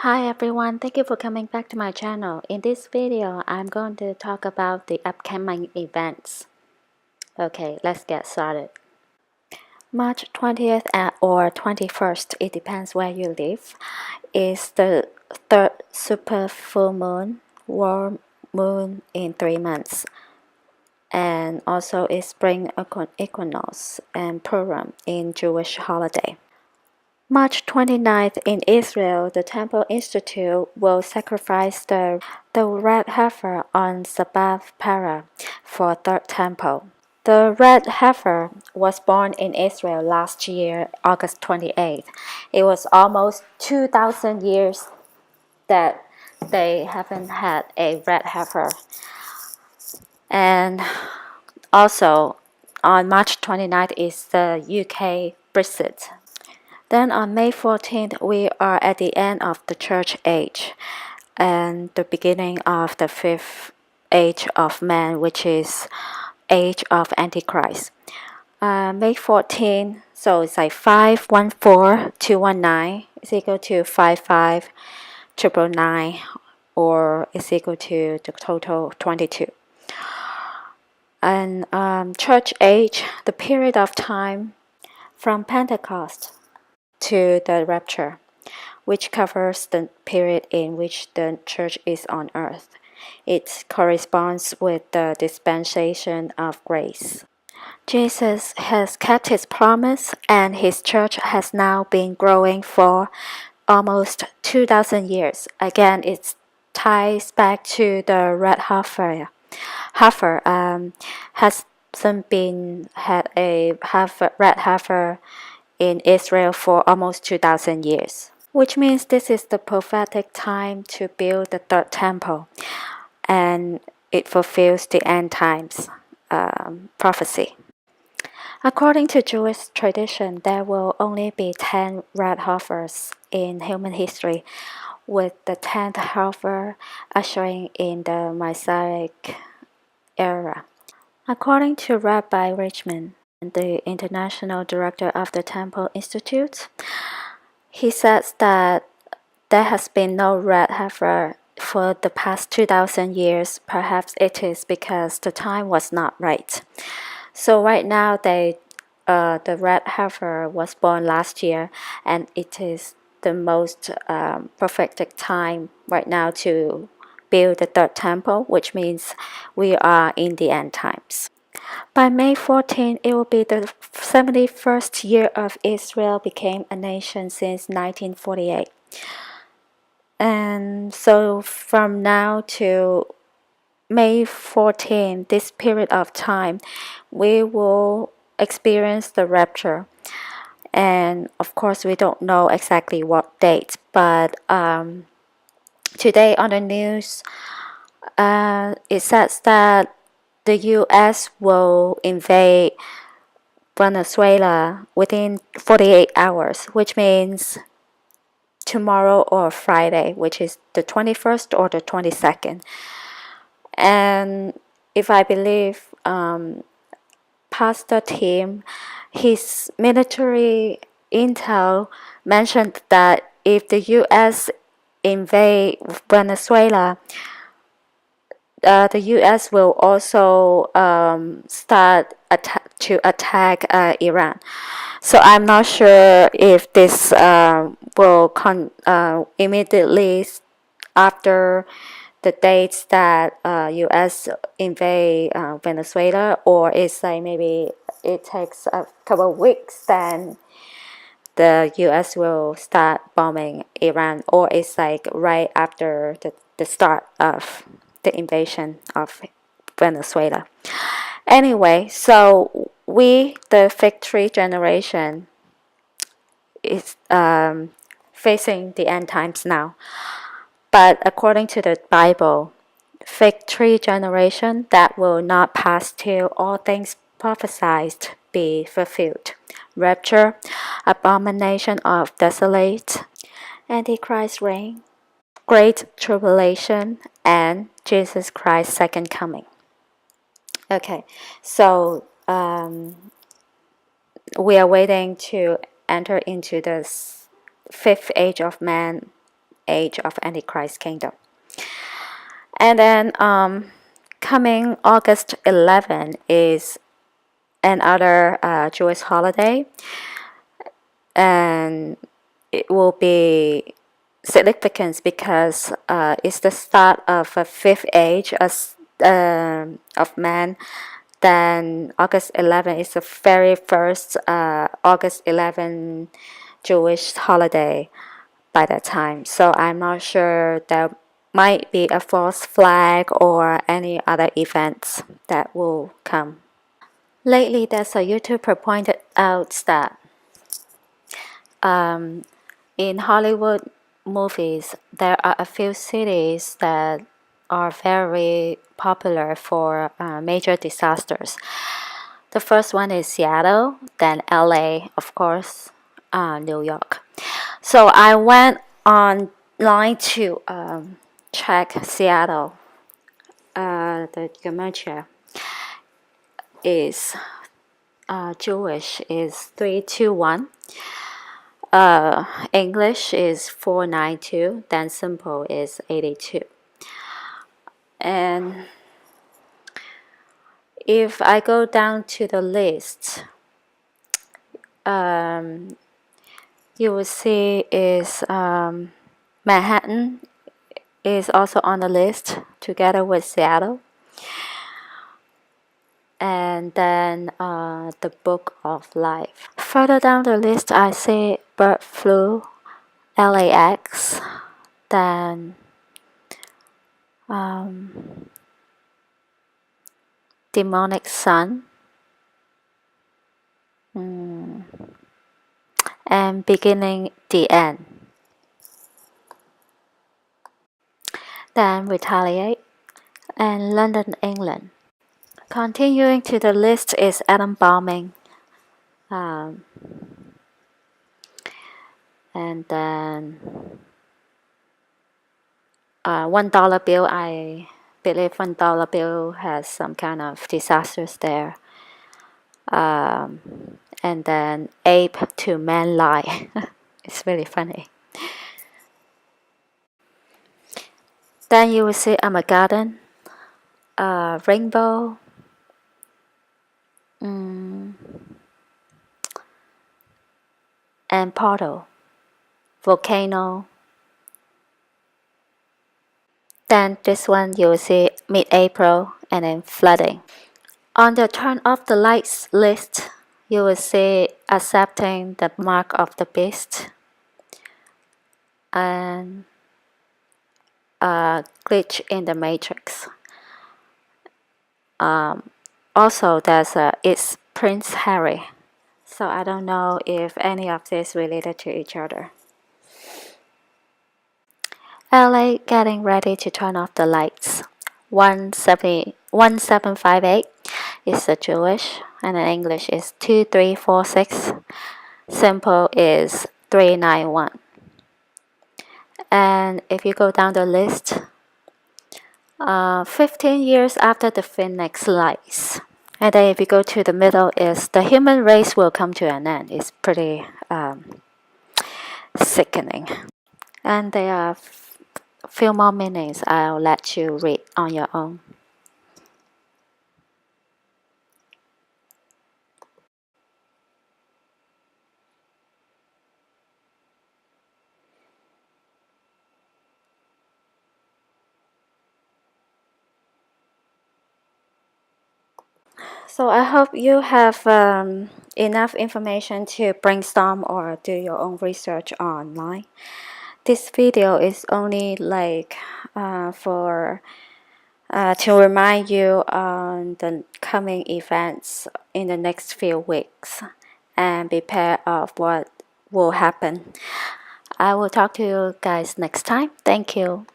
Hi everyone, thank you for coming back to my channel. In this video, I'm going to talk about the upcoming events. Okay, let's get started. March 20th or 21st, it depends where you live, is the third super full moon, warm moon in 3 months. And also is spring equinox and Purim in Jewish holiday. March 29th in Israel, the Temple Institute will sacrifice the red heifer on Sabbath Para for third temple. The red heifer was born in Israel last year, August 28th. It was almost 2,000 years that they haven't had a red heifer. And also, on March 29th is the UK Brexit. Then on May 14th, we are at the end of the church age and the beginning of the fifth age of man, which is age of Antichrist. May 14th, so it's like 514219 is equal to 55999, or is equal to the total 22. And church age, the period of time from Pentecost to the rapture, which covers the period in which the church is on earth. It corresponds with the dispensation of grace. Jesus has kept his promise, and his church has now been growing for almost 2,000 years. Again, it ties back to the red heifer. Hasn't been had a red heifer in Israel for almost 2,000 years, which means this is the prophetic time to build the third temple, and it fulfills the end times prophecy. According to Jewish tradition, there will only be 10 red heifers in human history, with the 10th heifer ushering in the Messianic era. According to Rabbi Richmond, the international director of the Temple Institute, he says that there has been no red heifer for the past 2,000 years. Perhaps it is because the time was not right. So right now, the red heifer was born last year, and it is the most perfect time right now to build the third temple, which means we are in the end times. By May 14, it will be the 71st year of Israel became a nation since 1948. And so from now to May 14, this period of time, we will experience the rapture. And of course, we don't know exactly what date, but today on the news, it says that the U.S. will invade Venezuela within 48 hours, which means tomorrow or Friday, which is the 21st or the 22nd. And if I believe Pastor Tim, his military intel mentioned that if the U.S. invade Venezuela, the U.S. will also start to attack Iran. So I'm not sure if this will immediately after the dates that U.S. invade Venezuela, or it's like maybe it takes a couple of weeks, then the U.S. will start bombing Iran, or it's like right after the start of the invasion of Venezuela. Anyway, so we, the Fig Tree generation, is facing the end times now. But according to the Bible, Fig Tree generation that will not pass till all things prophesied be fulfilled. Rapture, abomination of desolate, Antichrist reign, great tribulation, and Jesus Christ's second coming. Okay, so we are waiting to enter into the fifth age of man age of Antichrist kingdom. And then coming August 11 is another Jewish holiday, and it will be significant because it's the start of a fifth age of man. Then August 11 is the very first August 11 Jewish holiday by that time. So I'm not sure there might be a false flag or any other events that will come. Lately, there's a YouTuber pointed out that in Hollywood movies, there are a few cities that are very popular for major disasters. The first one is Seattle, then LA, of course, New York. So I went online to check Seattle. The gematria is Jewish is 321. English is 492. Then simple is 82. And if I go down to the list, you will see is Manhattan is also on the list together with Seattle. And then the Book of Life. Further down the list, I see bird flu, LAX, then demonic sun, and beginning the end. Then retaliate, and London, England. Continuing to the list is atom bombing, and then $1 bill. I believe $1 bill has some kind of disasters there. And then ape to man lie. It's really funny. Then you will see Armageddon, rainbow, and portal, volcano. Then this one you will see mid-April, and then flooding. On the turn off the lights list, you will see accepting the mark of the beast, and glitch in the matrix. Also, it's Prince Harry. So I don't know if any of this related to each other. LA getting ready to turn off the lights. 1758 is the Jewish, and in English is 2346. Simple is 391. And if you go down the list, 15 years after the Phoenix Lights. And then if you go to the middle is the human race will come to an end. It's pretty sickening. And there are a few more meanings I'll let you read on your own. So I hope you have enough information to brainstorm or do your own research online. This video is only like for to remind you on the coming events in the next few weeks and prepare of what will happen. I will talk to you guys next time. Thank you.